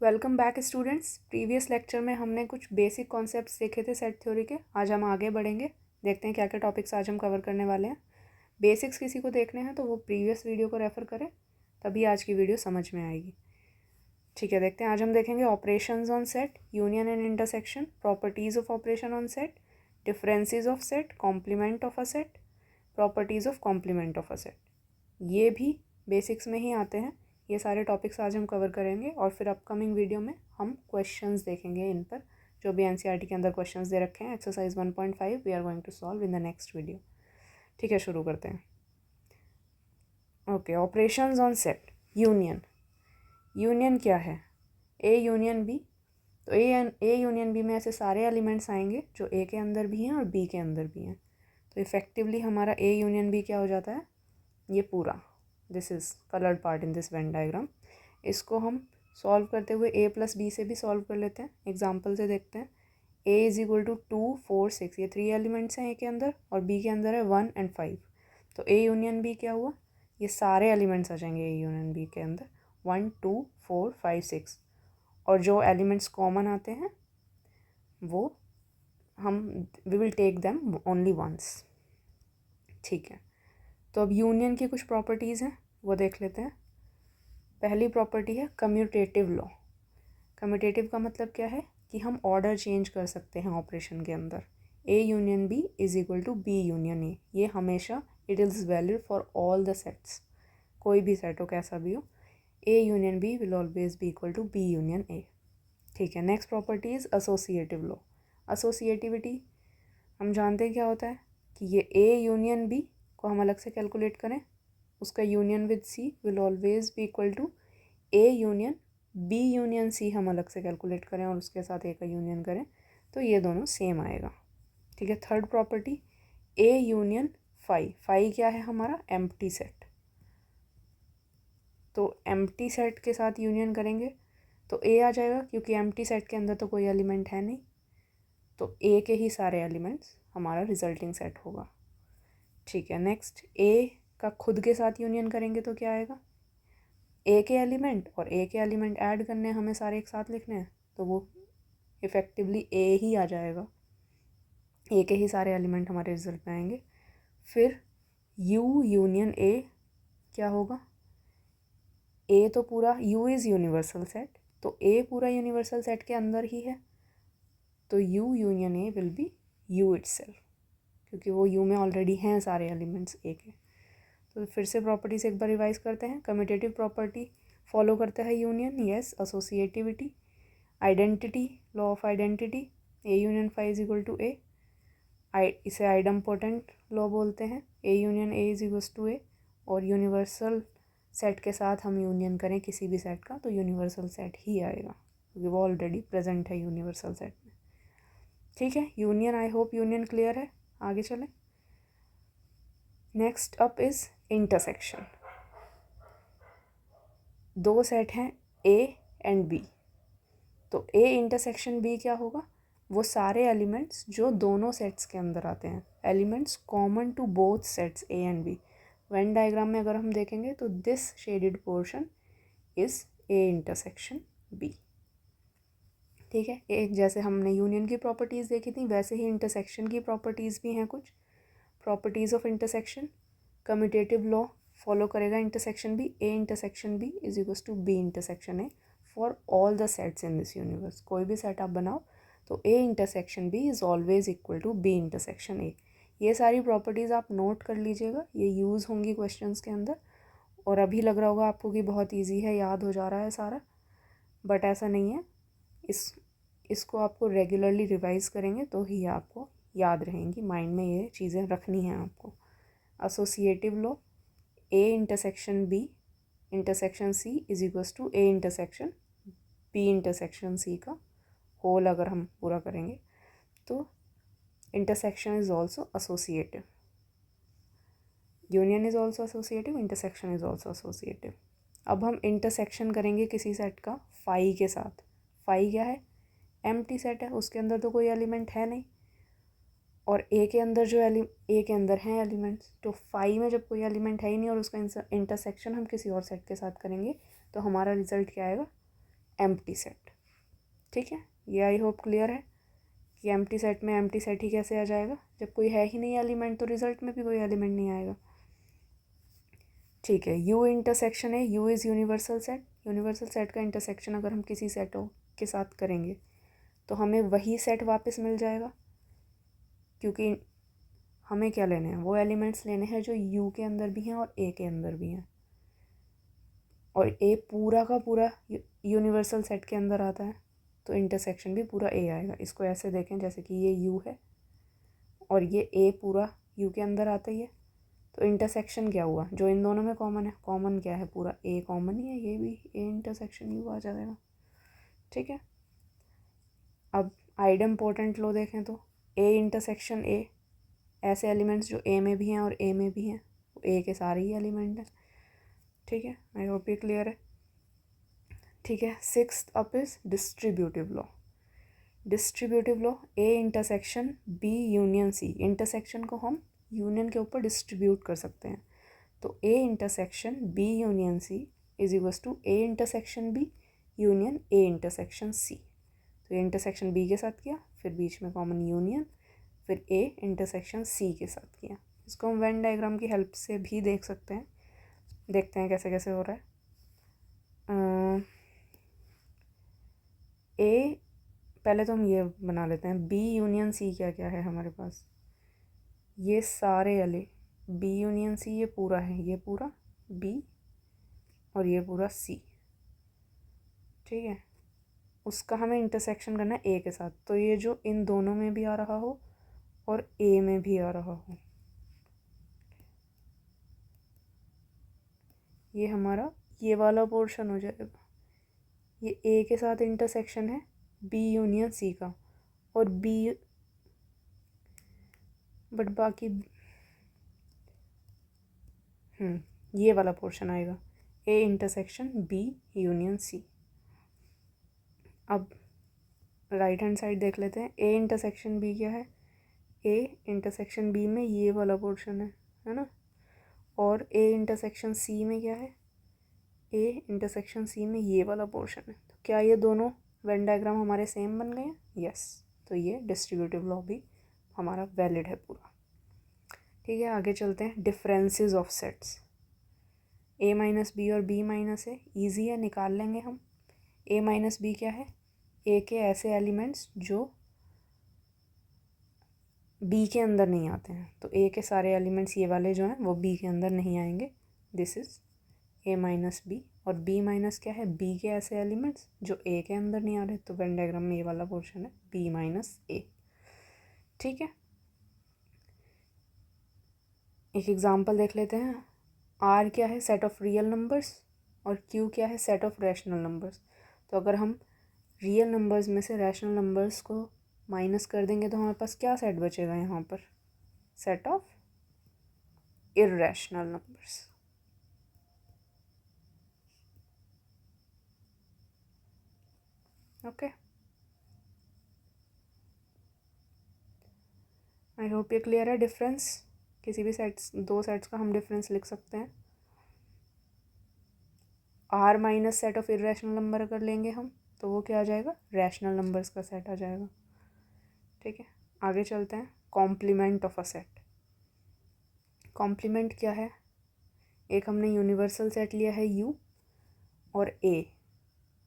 Welcome back students. Previous lecture में हमने कुछ बेसिक कॉन्सेप्ट्स देखे थे सेट थ्योरी के। आज हम आगे बढ़ेंगे, देखते हैं क्या क्या टॉपिक्स आज हम कवर करने वाले हैं। बेसिक्स किसी को देखने हैं तो वो प्रीवियस वीडियो को रेफ़र करें, तभी आज की वीडियो समझ में आएगी। ठीक है, देखते हैं। आज हम देखेंगे operations on set, union and intersection, properties of operation on set, differences of set, complement of a set, properties of complement of a set. ये भी बेसिक्स में ही आते हैं। ये सारे टॉपिक्स आज हम कवर करेंगे और फिर अपकमिंग वीडियो में हम क्वेश्चंस देखेंगे इन पर, जो भी एनसीईआरटी के अंदर क्वेश्चंस दे रखे हैं। Exercise 1.5 we are going to solve in the next video. ठीक है, शुरू करते हैं। Okay, operations on set. Union, union क्या है? A union B. तो ए यूनियन बी में ऐसे सारे एलिमेंट्स आएंगे जो ए के अंदर भी हैं और बी के अंदर भी हैं। तो इफेक्टिवली हमारा ए यूनियन बी क्या हो जाता है? ये पूरा, this is coloured part in this Venn diagram. इसको हम सॉल्व करते हुए ए प्लस बी से भी सॉल्व कर लेते हैं। एग्जाम्पल से देखते हैं। ए इज इक्वल टू 2, 4, 6, ये 3 एलिमेंट्स हैं ए के अंदर और बी के अंदर है 1 और 5। तो ए यूनियन बी क्या हुआ? ये सारे एलिमेंट्स आ जाएंगे ए यूनियन बी के अंदर, 1, 2, 4, 5, 6। और जो एलिमेंट्स कॉमन आते हैं वो हम we will take them only once. ठीक है, तो अब यूनियन की कुछ प्रॉपर्टीज़ हैं, वो देख लेते हैं। पहली प्रॉपर्टी है कम्यूटेटिव लॉ। कम्यूटेटिव का मतलब क्या है कि हम ऑर्डर चेंज कर सकते हैं ऑपरेशन के अंदर। A union B is equal to B union A, ये हमेशा it is valid for all the sets. कोई भी सेट हो, कैसा भी हो, A union B will always be equal to B union A. ठीक है, next property is associative law. Associativity हम जानते हैं क्या होता है कि ये ए यूनियन बी को हम अलग से कैलकुलेट करें, उसका union with C will always be equal to A union B union C हम अलग से कैलकुलेट करें और उसके साथ ए का यूनियन करें तो ये दोनों सेम आएगा। ठीक है, third property A union phi. Phi क्या है? हमारा एम्प्टी सेट। तो एम्प्टी सेट के साथ यूनियन करेंगे तो ए आ जाएगा, क्योंकि एम्प्टी सेट के अंदर तो कोई एलिमेंट है नहीं, तो ए के ही सारे एलिमेंट्स हमारा रिजल्टिंग सेट होगा। ठीक है, नेक्स्ट ए का खुद के साथ यूनियन करेंगे तो क्या आएगा? ए के एलिमेंट और ए के एलिमेंट ऐड करने हमें सारे एक साथ लिखने हैं, तो वो इफ़ेक्टिवली ए ही आ जाएगा। ए के ही सारे एलिमेंट हमारे रिजल्ट में आएंगे। फिर यू यूनियन ए क्या होगा? ए तो पूरा, यू इज़ यूनिवर्सल सेट, तो ए पूरा यूनिवर्सल सेट के अंदर ही है, तो you union A will be you itself, क्योंकि वो यू में ऑलरेडी हैं सारे एलिमेंट्स ए के। तो फिर से प्रॉपर्टीज एक बार रिवाइज करते हैं। कम्यूटेटिव प्रॉपर्टी फॉलो करता है union, yes. Associativity, identity, law of identity, A union phi is equal to A, इसे आइडम्पोटेंट लॉ बोलते हैं। A union A is equal to A, और यूनिवर्सल सेट के साथ हम यूनियन करें किसी भी सेट का तो यूनिवर्सल सेट ही आएगा, क्योंकि वो ऑलरेडी प्रेजेंट है यूनिवर्सल सेट में। ठीक है, union, I hope union clear है। आगे चलें। Next up is intersection. दो सेट हैं ए एंड बी, तो ए इंटरसेक्शन बी क्या होगा? वो सारे एलिमेंट्स जो दोनों सेट्स के अंदर आते हैं, elements common to both sets A and B. Venn diagram में अगर हम देखेंगे तो this shaded portion is A intersection B. ठीक है, एक जैसे हमने यूनियन की प्रॉपर्टीज़ देखी थी वैसे ही इंटरसेक्शन की प्रॉपर्टीज़ भी हैं कुछ। Properties of intersection, commutative law follow करेगा intersection B. A intersection B is equal to B intersection A for all the sets in this universe. कोई भी सेट आप बनाओ तो A intersection B is always equal to B intersection A. ये सारी properties आप note कर लीजिएगा, ये यूज़ होंगी क्वेश्चंस के अंदर। और अभी लग रहा होगा आपको कि बहुत ईजी है, याद हो जा रहा है सारा, बट ऐसा नहीं है। इसको आपको रेगुलरली रिवाइज करेंगे तो ही आपको याद रहेंगी, माइंड में ये चीज़ें रखनी हैं आपको। Associative law, A intersection B intersection C is equal to A intersection B intersection C का होल अगर हम पूरा करेंगे तो intersection is also associative. Union is also associative, intersection is also associative. अब हम इंटरसेक्शन करेंगे किसी सेट का फाई के साथ। फाई क्या है? एम्प्टी सेट है, उसके अंदर तो कोई एलिमेंट है नहीं, और ए के अंदर जो ए के अंदर हैं एलिमेंट्स, तो फाई में जब कोई एलिमेंट है ही नहीं और उसका इंटरसेक्शन हम किसी और सेट के साथ करेंगे तो हमारा रिजल्ट क्या आएगा? Empty set. ठीक है, ये आई होप क्लियर है कि एम्प्टी सेट में एम्प्टी सेट ही कैसे आ जाएगा, जब कोई है ही नहीं एलिमेंट तो रिजल्ट में भी कोई एलिमेंट नहीं आएगा। ठीक है, यू इंटरसेक्शन है, you is universal set. Universal set का इंटरसेक्शन अगर हम किसी सेटों के साथ करेंगे तो हमें वही सेट वापस मिल जाएगा, क्योंकि हमें क्या लेने हैं, वो एलिमेंट्स लेने हैं जो यू के अंदर भी हैं और ए के अंदर भी हैं, और ए पूरा का पूरा यूनिवर्सल सेट के अंदर आता है, तो इंटरसेक्शन भी पूरा ए आएगा। इसको ऐसे देखें जैसे कि ये यू है और ये ए पूरा यू के अंदर आता ही है, तो इंटरसेक्शन क्या हुआ, जो इन दोनों में कॉमन है, कॉमन क्या है, पूरा ए कॉमन ही है, ये भी ए इंटरसेक्शन यू आ जाएगा। ठीक है, अब आइडेम्पोर्टेंट लो देखें तो ए इंटरसेक्शन ए, ऐसे एलिमेंट्स जो ए में भी हैं और ए में भी हैं, ए के सारे ही एलिमेंट हैं। ठीक है, आई होप ये क्लियर है। ठीक है, sixth up is distributive law. Distributive law, A intersection B union C, intersection को हम यूनियन के ऊपर डिस्ट्रीब्यूट कर सकते हैं, तो A intersection B union C is equals to A intersection B union A intersection C. तो ए इंटरसेक्शन बी के साथ किया, फिर बीच में कॉमन यूनियन, फिर ए इंटरसेक्शन सी के साथ किया। इसको हम वेन डायग्राम की हेल्प से भी देख सकते हैं, देखते हैं कैसे कैसे हो रहा है। ए, पहले तो हम ये बना लेते हैं, बी यूनियन सी क्या क्या है हमारे पास, ये सारे वाले बी यूनियन सी, ये पूरा है, ये पूरा बी और ये पूरा सी। ठीक है, उसका हमें इंटरसेक्शन करना है ए के साथ, तो ये जो इन दोनों में भी आ रहा हो और ए में भी आ रहा हो, ये हमारा ये वाला पोर्शन हो जाएगा। ये ए के साथ इंटरसेक्शन है बी यूनियन सी का, और बी, बट बाकी ये वाला पोर्शन आएगा A intersection B union C. अब राइट हैंड साइड देख लेते हैं, ए इंटरसेक्शन बी क्या है, ए इंटरसेक्शन बी में ये वाला पोर्शन है ना, और ए इंटरसेक्शन सी में क्या है, ए इंटरसेक्शन सी में ये वाला पोर्शन है। तो क्या ये दोनों वेन डायग्राम हमारे सेम बन गए हैं? यस, तो ये डिस्ट्रीब्यूटिव लॉ भी हमारा वैलिड है पूरा। ठीक है, आगे चलते हैं, differences of sets. A minus B और बी माइनस ए ईजी है, निकाल लेंगे हम। ए माइनस बी क्या है, ए के ऐसे एलिमेंट्स जो बी के अंदर नहीं आते हैं, तो ए के सारे एलिमेंट्स ये वाले जो हैं वो बी के अंदर नहीं आएंगे, this is A minus B. और बी माइनस क्या है, बी के ऐसे एलिमेंट्स जो ए के अंदर नहीं आ रहे, तो वेन डायग्राम में ये वाला पोर्शन है बी माइनस ए। ठीक है, एक एग्जांपल देख लेते हैं। आर क्या है, सेट ऑफ रियल नंबर्स, और क्यू क्या है, सेट ऑफ रैशनल नंबर्स। तो अगर हम रियल नंबर्स में से रैशनल नंबर्स को माइनस कर देंगे तो हमारे पास क्या सेट बचेगा यहाँ पर, set of irrational numbers. Okay, I hope ये क्लियर है। डिफरेंस, किसी भी सेट्स, दो सेट्स का हम डिफरेंस लिख सकते हैं। R minus set of irrational number अगर लेंगे हम तो वो क्या आ जाएगा, रैशनल नंबर्स का सेट आ जाएगा। ठीक है, आगे चलते हैं, complement of a set. Complement क्या है, एक हमने यूनिवर्सल सेट लिया है यू, और ए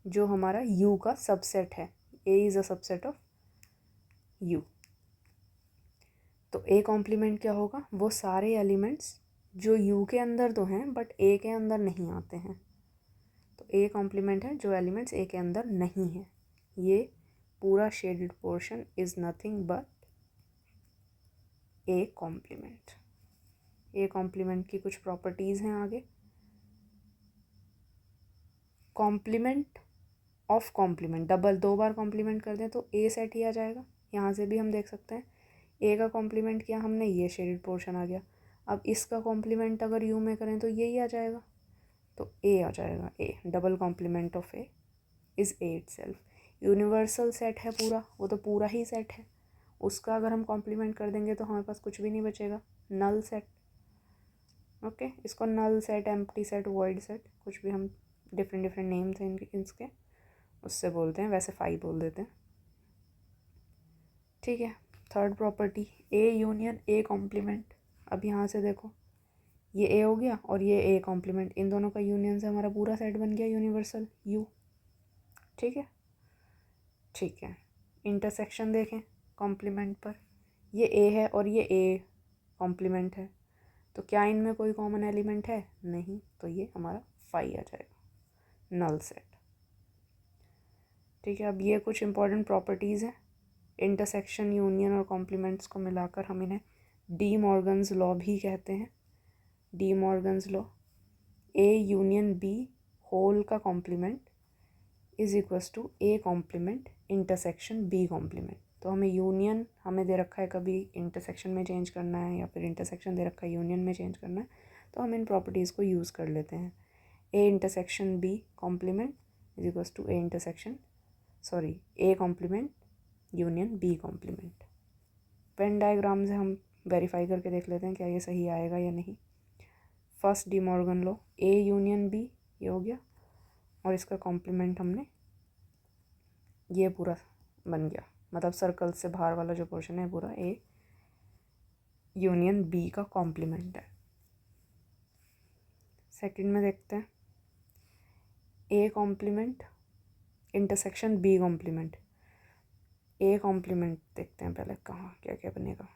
जो हमारा यू का सबसेट है, A is a subset of you. तो ए कॉम्प्लीमेंट क्या होगा, वो सारे एलिमेंट्स जो यू के अंदर तो हैं बट ए के अंदर नहीं आते हैं, तो ए कॉम्प्लीमेंट है जो एलिमेंट्स ए के अंदर नहीं है। ये पूरा shaded portion is nothing but A complement. A complement की कुछ प्रॉपर्टीज़ हैं आगे। कॉम्प्लीमेंट ऑफ कॉम्प्लीमेंट, डबल दो बार कॉम्प्लीमेंट कर दें तो ए सेट ही आ जाएगा। यहाँ से भी हम देख सकते हैं, ए का कॉम्प्लीमेंट किया हमने, ये शेडेड पोर्शन आ गया। अब इसका कॉम्प्लीमेंट अगर यू में करें तो यही आ जाएगा, तो ए आ जाएगा। A double complement of A is A itself. Universal set है पूरा, वो तो पूरा ही सेट है, उसका अगर हम कॉम्प्लीमेंट कर देंगे तो हमारे पास कुछ भी नहीं बचेगा, नल सेट। ओके, इसको null set, empty set, void set, कुछ भी हम डिफरेंट डिफरेंट नेम्स हैं इसके। उससे बोलते हैं, वैसे फाई बोल देते हैं, ठीक है। Third property A union A complement. अब यहाँ से देखो, ये ए हो गया और ये ए कॉम्प्लीमेंट, इन दोनों का यूनियन से हमारा पूरा सेट बन गया यूनिवर्सल यू, ठीक है। ठीक है, इंटरसेक्शन देखें कॉम्प्लीमेंट पर, ये ए है और ये ए कॉम्प्लीमेंट है, तो क्या इनमें कोई कॉमन एलिमेंट है? नहीं, तो ये हमारा फाई आ जाएगा, नल सेट, ठीक है। अब ये कुछ इंपॉर्टेंट प्रॉपर्टीज़ हैं इंटरसेक्शन, यूनियन और कॉम्प्लीमेंट्स को मिलाकर हम इन्हें डी मॉर्गन्स लॉ भी कहते हैं। De Morgan's law, A union B whole का complement is equals to A complement intersection B complement. तो हमें यूनियन हमें दे रखा है, कभी इंटरसेक्शन में चेंज करना है या फिर इंटरसेक्शन दे रखा है यूनियन में चेंज करना है, तो हम इन प्रॉपर्टीज़ को यूज़ कर लेते हैं। A intersection B complement is equals to A intersection A complement union B complement. Venn diagram से हम वेरीफाई करके देख लेते हैं क्या ये सही आएगा या नहीं। First De Morgan law, A union B, ये हो गया, और इसका कॉम्प्लीमेंट हमने ये पूरा बन गया, मतलब सर्कल से बाहर वाला जो पोर्शन है पूरा ए यूनियन बी का कॉम्प्लीमेंट है। सेकंड में देखते हैं A complement intersection B complement. A complement देखते हैं पहले, कहाँ क्या क्या बनेगा।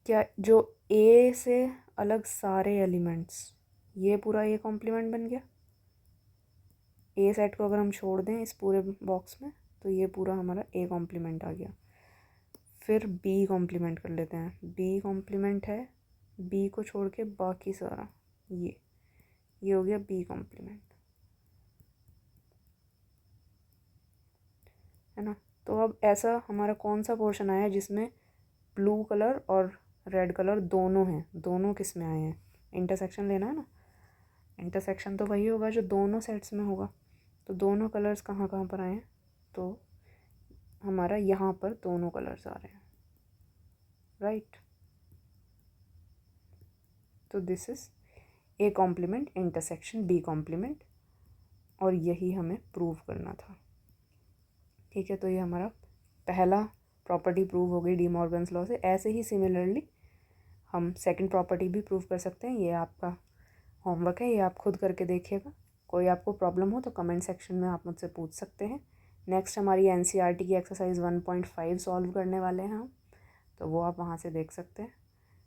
क्या जो ए से अलग सारे एलिमेंट्स, ये पूरा ए कॉम्प्लीमेंट बन गया। ए सेट को अगर हम छोड़ दें इस पूरे बॉक्स में तो ये पूरा हमारा ए कॉम्प्लीमेंट आ गया। फिर बी कॉम्प्लीमेंट कर लेते हैं, बी कॉम्प्लीमेंट है, बी को छोड़ के बाकी सारा ये हो गया बी कॉम्प्लीमेंट, है ना। तो अब ऐसा हमारा कौन सा पोर्शन आया जिसमें ब्लू कलर और रेड कलर दोनों हैं? दोनों किस में आए हैं? इंटरसेक्शन लेना है ना, इंटरसेक्शन तो वही होगा जो दोनों सेट्स में होगा। तो दोनों कलर्स कहाँ कहाँ पर आए हैं? तो हमारा यहाँ पर दोनों कलर्स आ रहे हैं, राइट। तो this is A complement intersection B complement, और यही हमें प्रूव करना था, ठीक है। तो ये हमारा पहला प्रॉपर्टी प्रूव हो गई डी मॉर्गन्स लॉ से। ऐसे ही सिमिलरली हम सेकंड प्रॉपर्टी भी प्रूव कर सकते हैं। ये आपका होमवर्क है, ये आप खुद करके देखिएगा। कोई आपको प्रॉब्लम हो तो कमेंट सेक्शन में आप मुझसे पूछ सकते हैं। नेक्स्ट हमारी एनसीईआरटी की एक्सरसाइज 1.5 सॉल्व करने वाले हैं हम, तो वो आप वहाँ से देख सकते हैं।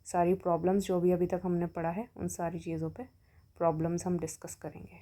सारी प्रॉब्लम्स जो भी अभी तक हमने पढ़ा है उन सारी चीज़ों पे प्रॉब्लम्स हम डिस्कस करेंगे।